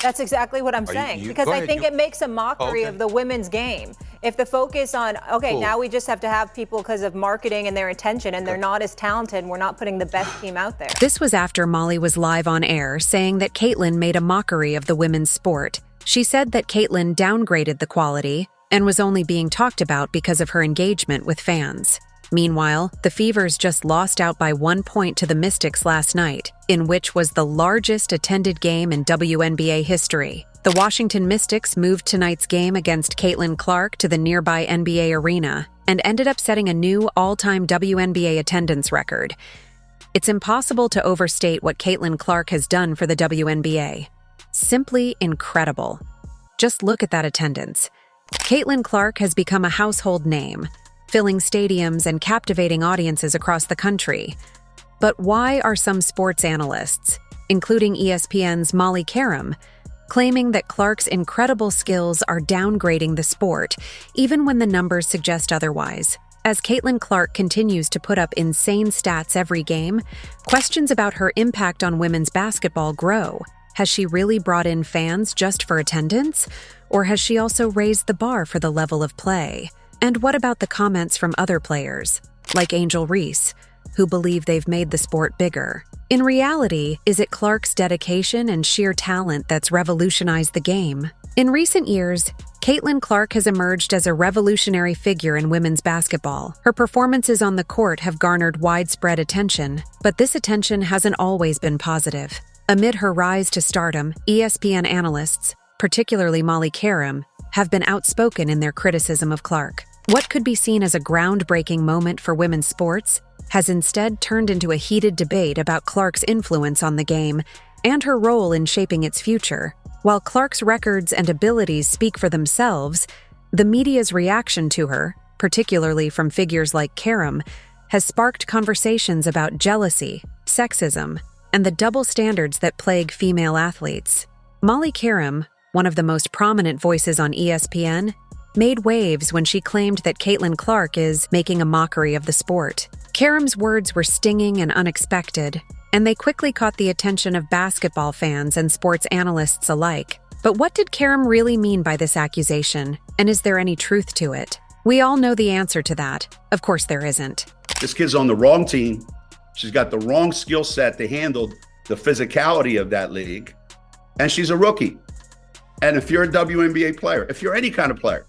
That's exactly what I'm saying, because go I ahead. think it makes a mockery of the women's game. If the focus on, okay, now we just have to have people because of marketing and their intention, and they're not as talented, and we're not putting the best team out there. This was after Molly was live on air saying that Caitlyn made a mockery of the women's sport. She said that Caitlyn downgraded the quality and was only being talked about because of her engagement with fans. Meanwhile, the Fevers just lost out by 1 point to the Mystics last night, in which was the largest attended game in WNBA history. The Washington Mystics moved tonight's game against Caitlin Clark to the nearby NBA arena and ended up setting a new all-time WNBA attendance record. It's impossible to overstate what Caitlin Clark has done for the WNBA. Simply incredible. Just look at that attendance. Caitlin Clark has become a household name, filling stadiums and captivating audiences across the country. But why are some sports analysts, including ESPN's Molly Qerim, claiming that Clark's incredible skills are downgrading the sport, even when the numbers suggest otherwise? As Caitlin Clark continues to put up insane stats every game, questions about her impact on women's basketball grow. Has she really brought in fans just for attendance? Or has she also raised the bar for the level of play? And what about the comments from other players, like Angel Reese, who believe they've made the sport bigger? In reality, is it Clark's dedication and sheer talent that's revolutionized the game? In recent years, Caitlin Clark has emerged as a revolutionary figure in women's basketball. Her performances on the court have garnered widespread attention, but this attention hasn't always been positive. Amid her rise to stardom, ESPN analysts, particularly Molly Qerim, have been outspoken in their criticism of Clark. What could be seen as a groundbreaking moment for women's sports has instead turned into a heated debate about Clark's influence on the game and her role in shaping its future. While Clark's records and abilities speak for themselves, the media's reaction to her, particularly from figures like Qerim, has sparked conversations about jealousy, sexism, and the double standards that plague female athletes. Molly Qerim, one of the most prominent voices on ESPN, made waves when she claimed that Caitlin Clark is making a mockery of the sport. Qerim's words were stinging and unexpected, and they quickly caught the attention of basketball fans and sports analysts alike. But what did Qerim really mean by this accusation, and is there any truth to it? We all know the answer to that. Of course there isn't. This kid's on the wrong team. She's got the wrong skill set to handle the physicality of that league, and she's a rookie. And if you're a WNBA player, if you're any kind of player,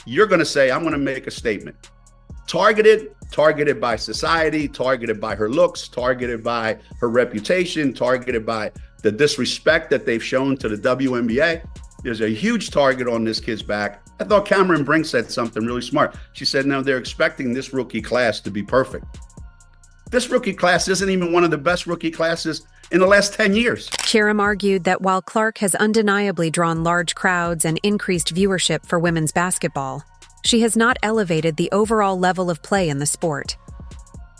you're going to say, I'm going to make a statement. Targeted by society, targeted by her looks, targeted by her reputation, targeted by the disrespect that they've shown to the WNBA. There's a huge target on this kid's back. I thought Cameron Brink said something really smart. She said, no, they're expecting this rookie class to be perfect. This rookie class isn't even one of the best rookie classes in the last 10 years. Qerim argued that while Clark has undeniably drawn large crowds and increased viewership for women's basketball, she has not elevated the overall level of play in the sport.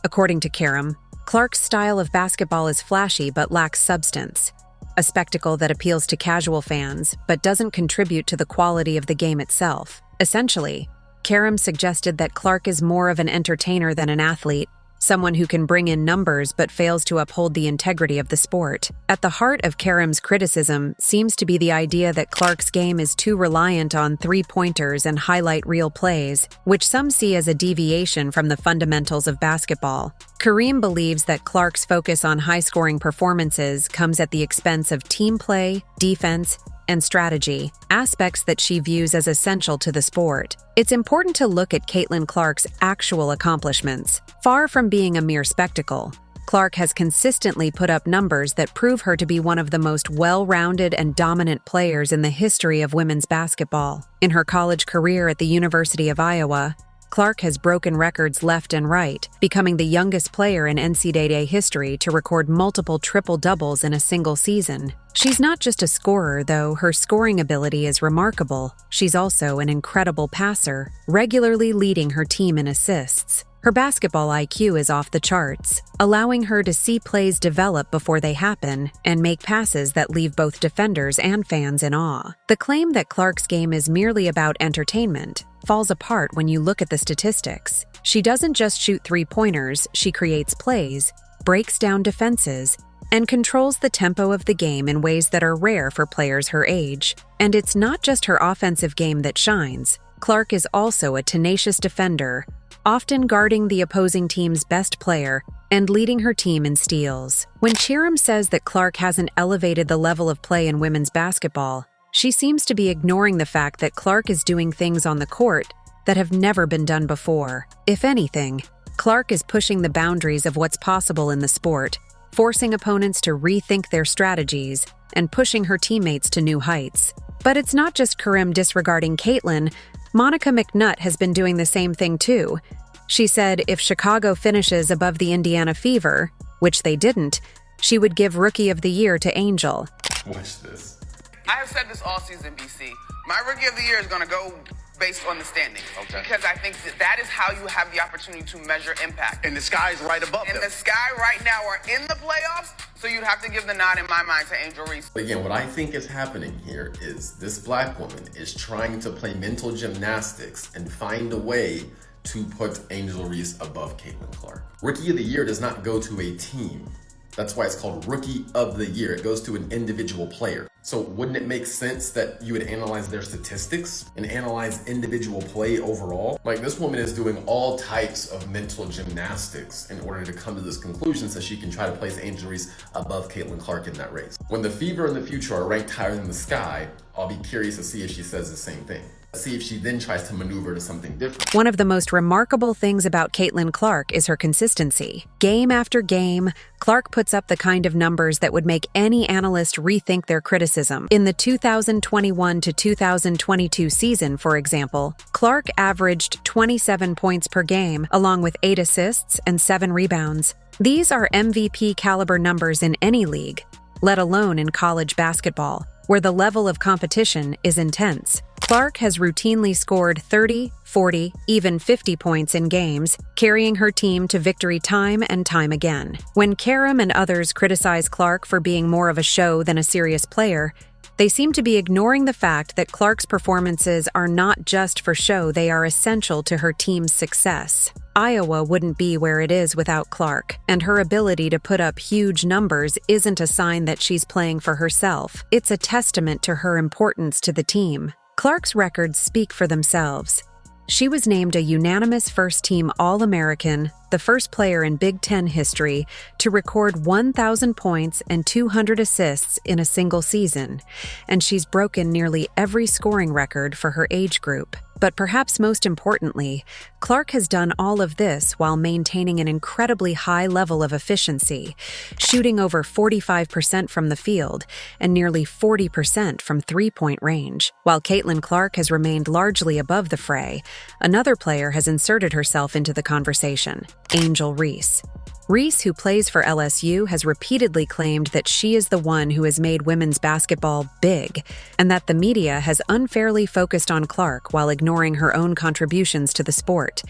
According to Qerim, Clark's style of basketball is flashy but lacks substance, a spectacle that appeals to casual fans but doesn't contribute to the quality of the game itself. Essentially, Qerim suggested that Clark is more of an entertainer than an athlete, someone who can bring in numbers but fails to uphold the integrity of the sport. At the heart of Qerim's criticism seems to be the idea that Clark's game is too reliant on three-pointers and highlight reel plays, which some see as a deviation from the fundamentals of basketball. Qerim believes that Clark's focus on high-scoring performances comes at the expense of team play, defense, and strategy, aspects that she views as essential to the sport. It's important to look at Caitlin Clark's actual accomplishments. Far from being a mere spectacle, Clark has consistently put up numbers that prove her to be one of the most well-rounded and dominant players in the history of women's basketball. In her college career at the University of Iowa, Clark has broken records left and right, becoming the youngest player in NCAA history to record multiple triple-doubles in a single season. She's not just a scorer, though. Her scoring ability is remarkable. She's also an incredible passer, regularly leading her team in assists. Her basketball IQ is off the charts, allowing her to see plays develop before they happen and make passes that leave both defenders and fans in awe. The claim that Clark's game is merely about entertainment falls apart when you look at the statistics. She doesn't just shoot three-pointers, she creates plays, breaks down defenses, and controls the tempo of the game in ways that are rare for players her age. And it's not just her offensive game that shines. Clark is also a tenacious defender, often guarding the opposing team's best player and leading her team in steals. When Qerim says that Clark hasn't elevated the level of play in women's basketball, she seems to be ignoring the fact that Clark is doing things on the court that have never been done before. If anything, Clark is pushing the boundaries of what's possible in the sport, forcing opponents to rethink their strategies and pushing her teammates to new heights. But it's not just Qerim disregarding Caitlin. Monica McNutt has been doing the same thing too. She said if Chicago finishes above the Indiana Fever, which they didn't, she would give Rookie of the Year to Angel. Watch this. I have said this all season, BC. My Rookie of the Year is going to go based on the standings. Okay. Because I think that is how you have the opportunity to measure impact. And the sky's right above them. And the sky right now are in the playoffs, so you'd have to give the nod in my mind to Angel Reese. But again, what I think is happening here is this black woman is trying to play mental gymnastics and find a way to put Angel Reese above Caitlin Clark. Rookie of the Year does not go to a team. That's why it's called Rookie of the Year. It goes to an individual player. So wouldn't it make sense that you would analyze their statistics and analyze individual play overall? Like, this woman is doing all types of mental gymnastics in order to come to this conclusion so she can try to place Angel Reese above Caitlin Clark in that race. When the Fever and the Future are ranked higher than the Sky, I'll be curious to see if she says the same thing. See if she then tries to maneuver to something different. One of the most remarkable things about Caitlin Clark is her consistency. Game after game, Clark puts up the kind of numbers that would make any analyst rethink their criticism. In the 2021 to 2022 season, for example, Clark averaged 27 points per game, along with 8 assists and 7 rebounds. These are MVP caliber numbers in any league, let alone in college basketball, where the level of competition is intense. Clark has routinely scored 30, 40, even 50 points in games, carrying her team to victory time and time again. When Qerim and others criticize Clark for being more of a show than a serious player, they seem to be ignoring the fact that Clark's performances are not just for show, they are essential to her team's success. Iowa wouldn't be where it is without Clark, and her ability to put up huge numbers isn't a sign that she's playing for herself. It's a testament to her importance to the team. Clark's records speak for themselves. She was named a unanimous first-team All-American, the first player in Big Ten history to record 1,000 points and 200 assists in a single season, and she's broken nearly every scoring record for her age group. But perhaps most importantly, Clark has done all of this while maintaining an incredibly high level of efficiency, shooting over 45% from the field and nearly 40% from three-point range. While Caitlin Clark has remained largely above the fray, another player has inserted herself into the conversation, Angel Reese. Reese, who plays for LSU, has repeatedly claimed that she is the one who has made women's basketball big, and that the media has unfairly focused on Clark while ignoring her own contributions to the sport.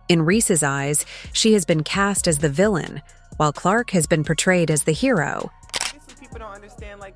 In Reese's eyes, she has been cast as the villain, while Clark has been portrayed as the hero. Obviously, people don't understand, like,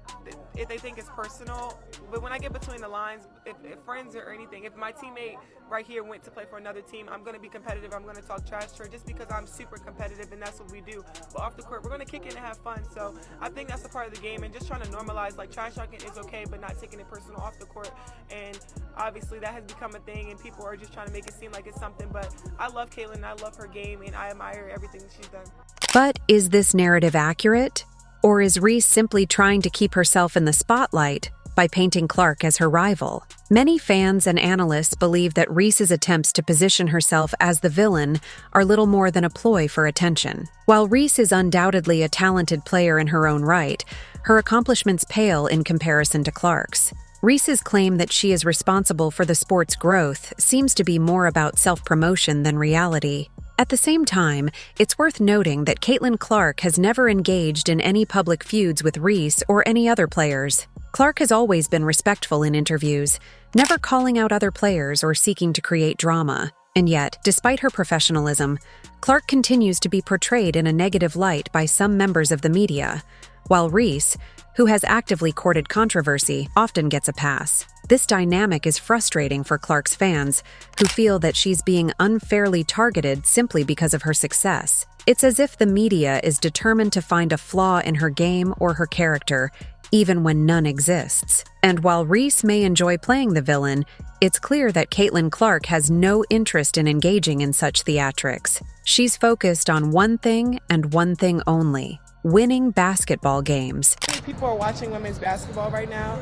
if they think it's personal, but when I get between the lines, if friends or anything, if my teammate right here went to play for another team, I'm going to be competitive, I'm going to talk trash to her just because I'm super competitive and that's what we do. But off the court, we're going to kick in and have fun. So I think that's a part of the game, and just trying to normalize, like, trash talking is okay, but not taking it personal off the court. And obviously that has become a thing, and people are just trying to make it seem like it's something. But I love Caitlin, I love her game, and I admire everything that she's done. But is this narrative accurate? Or is Reese simply trying to keep herself in the spotlight by painting Clark as her rival? Many fans and analysts believe that Reese's attempts to position herself as the villain are little more than a ploy for attention. While Reese is undoubtedly a talented player in her own right, her accomplishments pale in comparison to Clark's. Reese's claim that she is responsible for the sport's growth seems to be more about self-promotion than reality. At the same time, it's worth noting that Caitlin Clark has never engaged in any public feuds with Reese or any other players. Clark has always been respectful in interviews, never calling out other players or seeking to create drama. And yet, despite her professionalism, Clark continues to be portrayed in a negative light by some members of the media. while Reese, who has actively courted controversy, often gets a pass. This dynamic is frustrating for Clark's fans, who feel that she's being unfairly targeted simply because of her success. It's as if the media is determined to find a flaw in her game or her character, even when none exists. And while Reese may enjoy playing the villain, it's clear that Caitlin Clark has no interest in engaging in such theatrics. She's focused on one thing and one thing only: winning basketball games. People are watching women's basketball right now.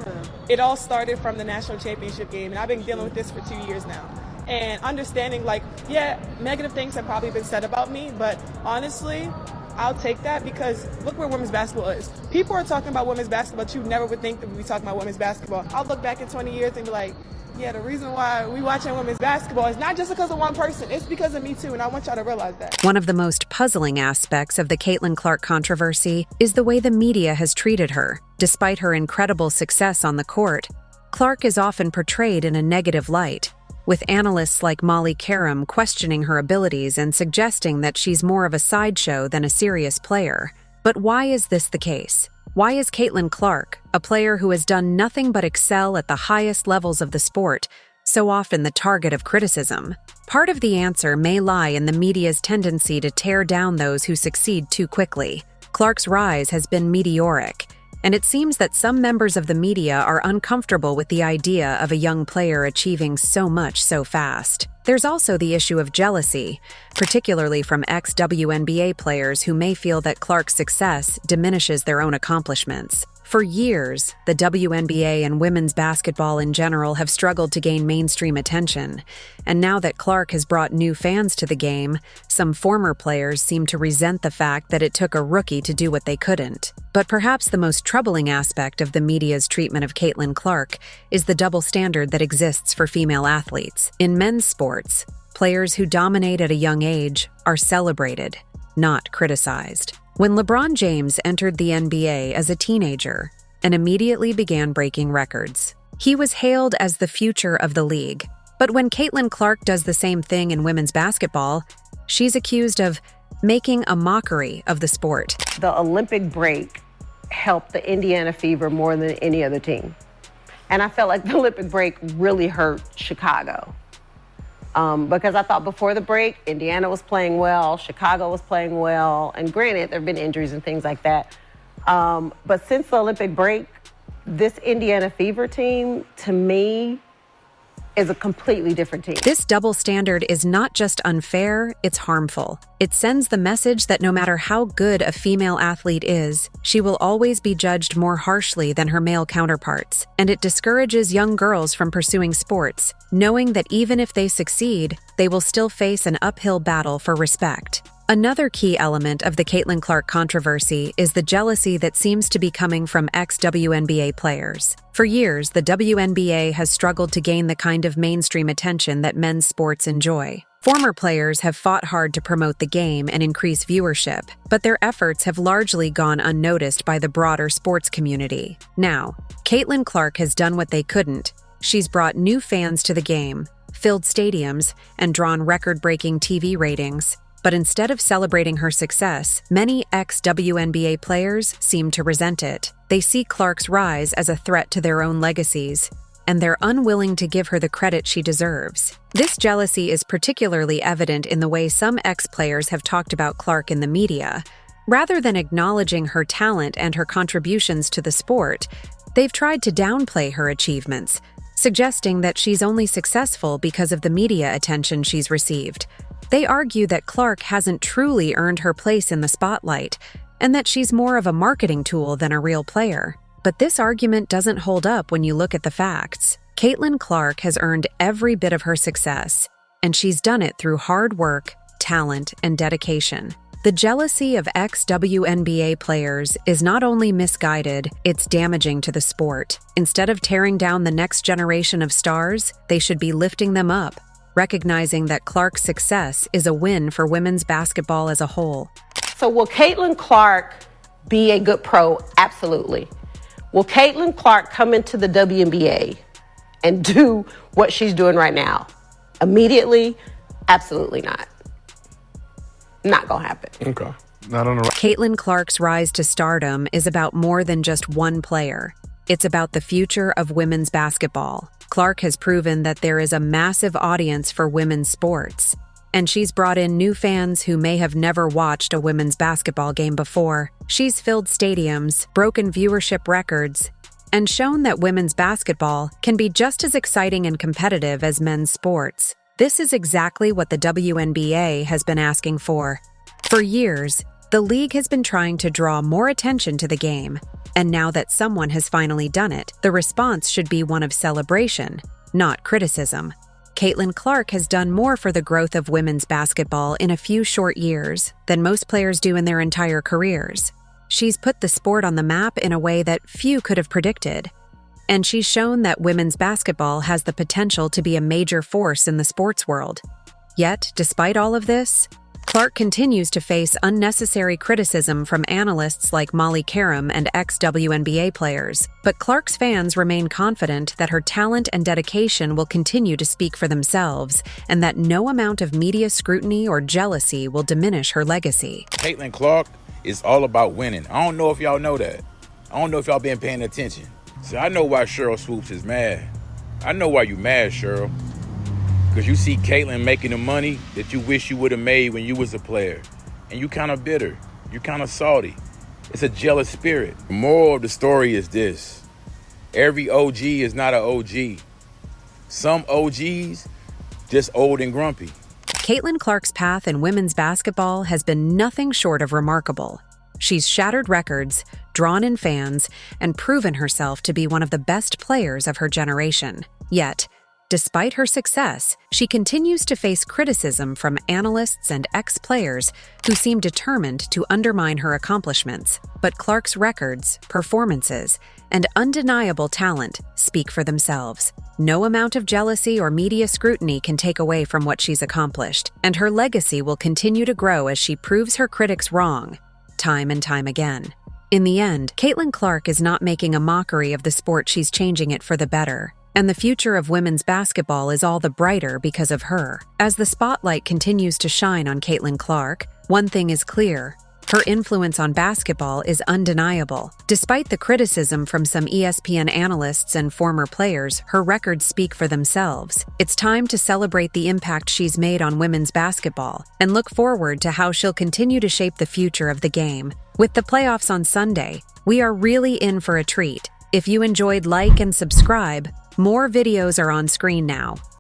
It all started from the national championship game, and I've been dealing with this for 2 years now. And understanding, like, yeah, negative things have probably been said about me, but honestly, I'll take that because look where women's basketball is. People are talking about women's basketball, but you never would think that we'd be talking about women's basketball. I'll look back in 20 years and be like, yeah, the reason why we watching women's basketball is not just because of one person, it's because of me too, and I want y'all to realize that. One of the most puzzling aspects of the Caitlin Clark controversy is the way the media has treated her. Despite her incredible success on the court, Clark is often portrayed in a negative light, with analysts like Qerim questioning her abilities and suggesting that she's more of a sideshow than a serious player. But why is this the case? Why is Caitlin Clark, a player who has done nothing but excel at the highest levels of the sport, so often the target of criticism? Part of the answer may lie in the media's tendency to tear down those who succeed too quickly. Clark's rise has been meteoric, and it seems that some members of the media are uncomfortable with the idea of a young player achieving so much so fast. There's also the issue of jealousy, particularly from ex-WNBA players who may feel that Clark's success diminishes their own accomplishments. For years, the WNBA and women's basketball in general have struggled to gain mainstream attention, and now that Clark has brought new fans to the game, some former players seem to resent the fact that it took a rookie to do what they couldn't. But perhaps the most troubling aspect of the media's treatment of Caitlin Clark is the double standard that exists for female athletes. In men's sports, players who dominate at a young age are celebrated, not criticized. When LeBron James entered the NBA as a teenager and immediately began breaking records, he was hailed as the future of the league. But when Caitlin Clark does the same thing in women's basketball, she's accused of making a mockery of the sport. The Olympic break helped the Indiana Fever more than any other team. And I felt like the Olympic break really hurt Chicago. Because I thought before the break, Indiana was playing well, Chicago was playing well, and granted, there have been injuries and things like that. But since the Olympic break, this Indiana Fever team, to me, is a completely different team. This double standard is not just unfair, it's harmful. It sends the message that no matter how good a female athlete is, she will always be judged more harshly than her male counterparts. And it discourages young girls from pursuing sports, knowing that even if they succeed, they will still face an uphill battle for respect. Another key element of the Caitlin Clark controversy is the jealousy that seems to be coming from ex-WNBA players. For years, the WNBA has struggled to gain the kind of mainstream attention that men's sports enjoy. Former players have fought hard to promote the game and increase viewership, but their efforts have largely gone unnoticed by the broader sports community. Now, Caitlin Clark has done what they couldn't. She's brought new fans to the game, filled stadiums, and drawn record-breaking TV ratings. But instead of celebrating her success, many ex-WNBA players seem to resent it. They see Clark's rise as a threat to their own legacies, and they're unwilling to give her the credit she deserves. This jealousy is particularly evident in the way some ex-players have talked about Clark in the media. Rather than acknowledging her talent and her contributions to the sport, they've tried to downplay her achievements, suggesting that she's only successful because of the media attention she's received. They argue that Clark hasn't truly earned her place in the spotlight, and that she's more of a marketing tool than a real player. But this argument doesn't hold up when you look at the facts. Caitlin Clark has earned every bit of her success, and she's done it through hard work, talent, and dedication. The jealousy of ex-WNBA players is not only misguided, it's damaging to the sport. Instead of tearing down the next generation of stars, they should be lifting them up, recognizing that Clark's success is a win for women's basketball as a whole. So will Caitlin Clark be a good pro? Absolutely. Will Caitlin Clark come into the WNBA and do what she's doing right now? Immediately? Absolutely not. Not gonna happen. Okay. Not on the right. Caitlin Clark's rise to stardom is about more than just one player. It's about the future of women's basketball. Clark has proven that there is a massive audience for women's sports, and she's brought in new fans who may have never watched a women's basketball game before. She's filled stadiums, broken viewership records, and shown that women's basketball can be just as exciting and competitive as men's sports. This is exactly what the WNBA has been asking for. For years, the league has been trying to draw more attention to the game, and now that someone has finally done it, the response should be one of celebration, not criticism. Caitlin Clark has done more for the growth of women's basketball in a few short years than most players do in their entire careers. She's put the sport on the map in a way that few could have predicted, and she's shown that women's basketball has the potential to be a major force in the sports world. Yet, despite all of this, Clark continues to face unnecessary criticism from analysts like Molly Qerim and ex-WNBA players. But Clark's fans remain confident that her talent and dedication will continue to speak for themselves, and that no amount of media scrutiny or jealousy will diminish her legacy. Caitlin Clark is all about winning. I don't know if y'all know that. I don't know if y'all been paying attention. So I know why Cheryl Swoops is mad. I know why you mad, Cheryl. Because you see Caitlin making the money that you wish you would have made when you was a player. And you kind of bitter. You kind of salty. It's a jealous spirit. The moral of the story is this. Every OG is not an OG. Some OGs just old and grumpy. Caitlin Clark's path in women's basketball has been nothing short of remarkable. She's shattered records, drawn in fans, and proven herself to be one of the best players of her generation. Yet, despite her success, she continues to face criticism from analysts and ex-players who seem determined to undermine her accomplishments. But Clark's records, performances, and undeniable talent speak for themselves. No amount of jealousy or media scrutiny can take away from what she's accomplished, and her legacy will continue to grow as she proves her critics wrong, time and time again. In the end, Caitlin Clark is not making a mockery of the sport, she's changing it for the better. And the future of women's basketball is all the brighter because of her. As the spotlight continues to shine on Caitlin Clark, one thing is clear. Her influence on basketball is undeniable. Despite the criticism from some ESPN analysts and former players, her records speak for themselves. It's time to celebrate the impact she's made on women's basketball and look forward to how she'll continue to shape the future of the game. With the playoffs on Sunday, we are really in for a treat. If you enjoyed, like and subscribe. More videos are on screen now.